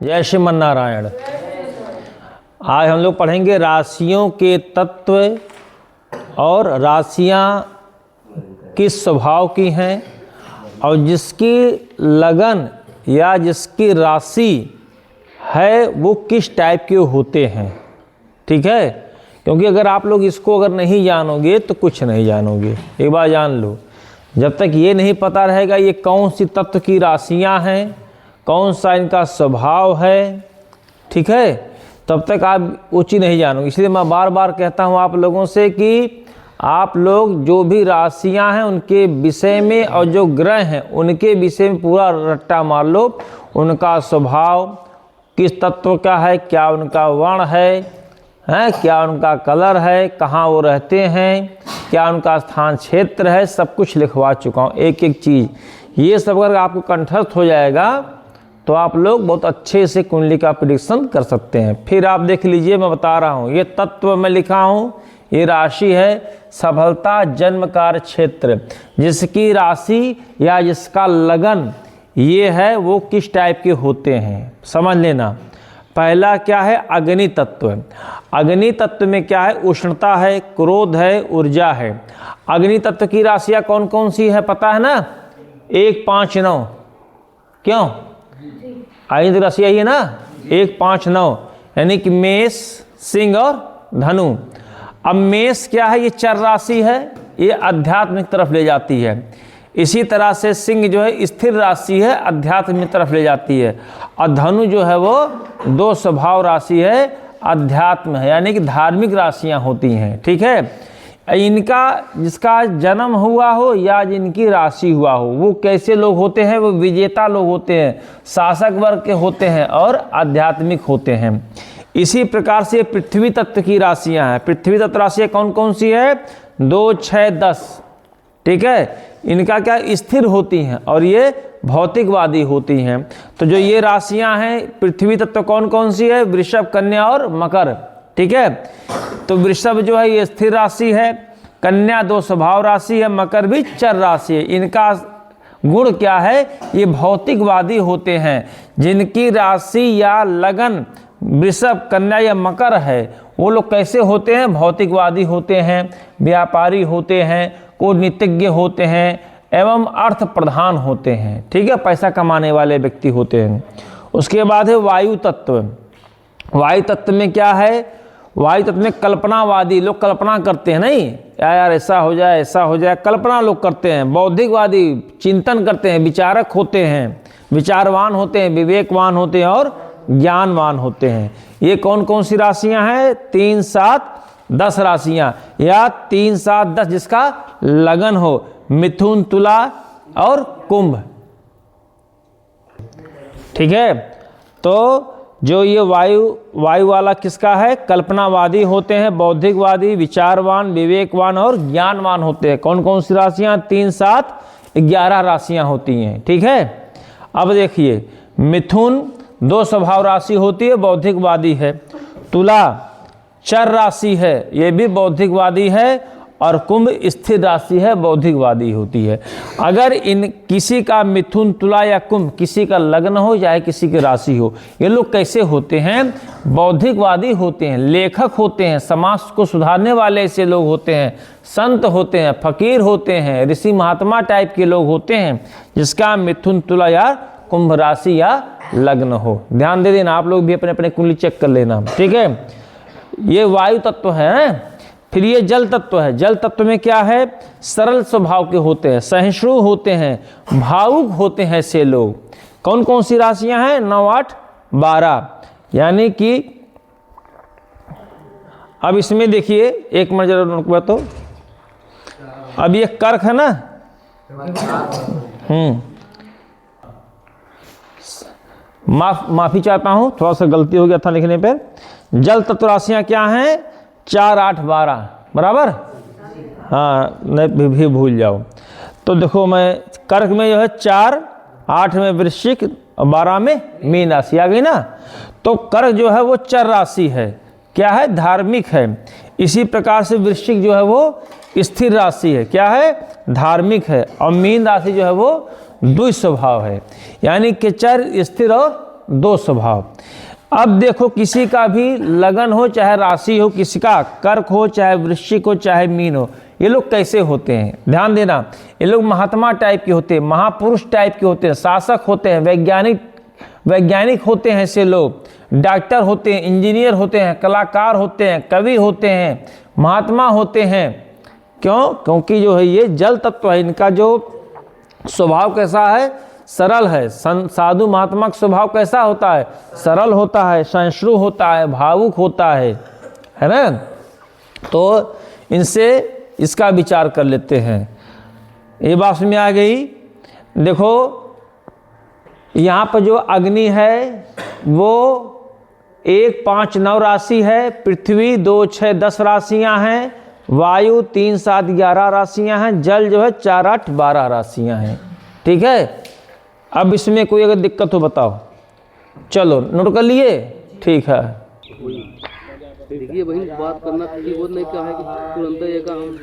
जय श्रीमन नारायण। आज हम लोग पढ़ेंगे राशियों के तत्व और राशियां किस स्वभाव की हैं और जिसकी लगन या जिसकी राशि है वो किस टाइप के होते हैं। ठीक है, क्योंकि अगर आप लोग इसको अगर नहीं जानोगे तो कुछ नहीं जानोगे। एक बार जान लो, जब तक ये नहीं पता रहेगा ये कौन सी तत्व की राशियां हैं, कौन सा इनका स्वभाव है, ठीक है, तब तक आप वो चीज़ नहीं जानोगे। इसलिए मैं बार बार कहता हूँ आप लोगों से कि आप लोग जो भी राशियां हैं उनके विषय में और जो ग्रह हैं उनके विषय में पूरा रट्टा मार लो। उनका स्वभाव किस तत्व का है, क्या उनका वर्ण है, क्या उनका कलर है, कहाँ वो रहते हैं, क्या उनका स्थान क्षेत्र है, सब कुछ लिखवा चुका हूँ एक एक चीज़। ये सब अगर आपको कंठस्थ हो जाएगा तो आप लोग बहुत अच्छे से कुंडली का प्रेडिक्शन कर सकते हैं। फिर आप देख लीजिए, मैं बता रहा हूँ, ये तत्व मैं लिखा हूँ, ये राशि है सफलता जन्म कार्य क्षेत्र। जिसकी राशि या जिसका लगन ये है वो किस टाइप के होते हैं समझ लेना। पहला क्या है, अग्नि तत्व। अग्नि तत्व में क्या है, उष्णता है, क्रोध है, ऊर्जा है। अग्नि तत्व की राशियाँ कौन कौन सी है पता है ना, 1, 5, 9। क्यों अग्नि राशि यही है ना, 1, 5, 9, यानी कि मेष, सिंह और धनु। अब मेष क्या है, ये चर राशि है, ये आध्यात्मिक तरफ ले जाती है। इसी तरह से सिंह जो है स्थिर राशि है, अध्यात्म की तरफ ले जाती है। और धनु जो है वो दो स्वभाव राशि है, अध्यात्म है, यानी कि धार्मिक राशियां होती हैं। ठीक है, इनका जिसका जन्म हुआ हो या जिनकी राशि हुआ हो वो कैसे लोग होते हैं, वो विजेता लोग होते हैं, शासक वर्ग के होते हैं और आध्यात्मिक होते हैं। इसी प्रकार से पृथ्वी तत्व की राशियां हैं। पृथ्वी तत्व राशियां कौन कौन सी है, 2, 6, 10। ठीक है, इनका क्या स्थिर होती हैं और ये भौतिकवादी होती हैं। तो जो ये राशियां हैं पृथ्वी तत्व कौन कौन सी है, वृषभ, कन्या और मकर। ठीक है, तो वृषभ जो है ये स्थिर राशि है, कन्या दो स्वभाव राशि है, मकर भी चर राशि है। इनका गुण क्या है, ये भौतिकवादी होते हैं। जिनकी राशि या लगन वृषभ, कन्या या मकर है वो लोग कैसे होते हैं, भौतिकवादी होते हैं, व्यापारी होते हैं, कूटनीतिज्ञ होते हैं एवं अर्थ प्रधान होते हैं। ठीक है, पैसा कमाने वाले व्यक्ति होते हैं। उसके बाद है वायु तत्व। वायु तत्व में क्या है, वायु तत्व में कल्पनावादी लोग कल्पना करते हैं, नहीं यार ऐसा हो जाए ऐसा हो जाए, कल्पना लोग करते हैं। बौद्धिकवादी चिंतन करते हैं, विचारक होते हैं, विचारवान होते हैं, विवेकवान होते हैं और ज्ञानवान होते हैं। ये कौन कौन सी राशियां हैं, 3, 7, 10 राशियां, या 3, 7, 10 जिसका लगन हो, मिथुन, तुला और कुंभ। ठीक है, तो जो ये वायु वाला किसका है, कल्पनावादी होते हैं, बौद्धिकवादी, विचारवान, विवेकवान और ज्ञानवान होते हैं। कौन कौन सी राशियां, 3, 7, 11 राशियां होती हैं। ठीक है, अब देखिए, मिथुन दो स्वभाव राशि होती है, बौद्धिकवादी है। तुला चर राशि है, ये भी बौद्धिकवादी है। और कुंभ स्थिर राशि है, बौद्धिकवादी होती है। अगर इन किसी का मिथुन, तुला या कुंभ किसी का लग्न हो चाहे किसी की राशि हो, ये लोग कैसे होते हैं, बौद्धिकवादी होते हैं, लेखक होते हैं, समाज को सुधारने वाले ऐसे लोग होते हैं, संत होते हैं, फकीर होते हैं, ऋषि महात्मा टाइप के लोग होते हैं जिसका मिथुन, तुला या कुंभ राशि या लग्न हो। ध्यान दे देना, आप लोग भी अपने अपने कुंडली चेक कर लेना। ठीक है, ये वायु तत्व है। फिर ये जल तत्व है। जल तत्व में क्या है, सरल स्वभाव के होते हैं, सहिष्णु होते हैं, भावुक होते हैं से लोग। कौन कौन सी राशियां हैं, 9, 8, 12। यानी कि अब इसमें देखिए, एक मिनट जरा तो, अब ये कर्क है ना, माफी चाहता हूं, थोड़ा सा गलती हो गया था लिखने पर। जल तत्व राशियां क्या हैं, 4, 8, 12 बराबर। हाँ, नहीं भी भूल जाओ। तो देखो, मैं कर्क में जो है 4, 8 में वृश्चिक और 12 में मीन राशि आ गई ना। तो कर्क जो है वो चर राशि है, क्या है, धार्मिक है। इसी प्रकार से वृश्चिक जो है वो स्थिर राशि है, क्या है, धार्मिक है। और मीन राशि जो है वो द्वि स्वभाव है, यानी कि चर, स्थिर और दो स्वभाव। अब देखो किसी का भी लगन हो चाहे राशि हो, किसी का कर्क हो चाहे वृश्चिक हो चाहे मीन हो, ये लोग कैसे होते हैं ध्यान देना। ये लोग महात्मा टाइप के होते हैं, महापुरुष टाइप के होते हैं, शासक होते हैं, वैज्ञानिक होते हैं ऐसे लोग, डॉक्टर होते हैं, इंजीनियर होते हैं, कलाकार होते हैं, कवि होते हैं, महात्मा होते हैं। क्यों? क्योंकि जो है ये जल तत्व है, इनका जो स्वभाव कैसा है? सरल है। साधु महात्मा का स्वभाव कैसा होता है? सरल होता है, सहिष्णु होता है, भावुक होता है ना। तो इनसे इसका विचार कर लेते हैं। ये बात में आ गई। देखो यहाँ पर जो अग्नि है वो 1, 5, 9 राशि है, पृथ्वी 2, 6, 10 राशियाँ हैं, वायु 3, 7, 11 राशियाँ हैं, जल जो है 4, 8, 12 राशियाँ हैं। ठीक है। अब इसमें कोई अगर दिक्कत हो बताओ। चलो नोट कर लिए? ठीक है। देखिए वही बात करना, वो नहीं कहा है कि तुरंत ये का हम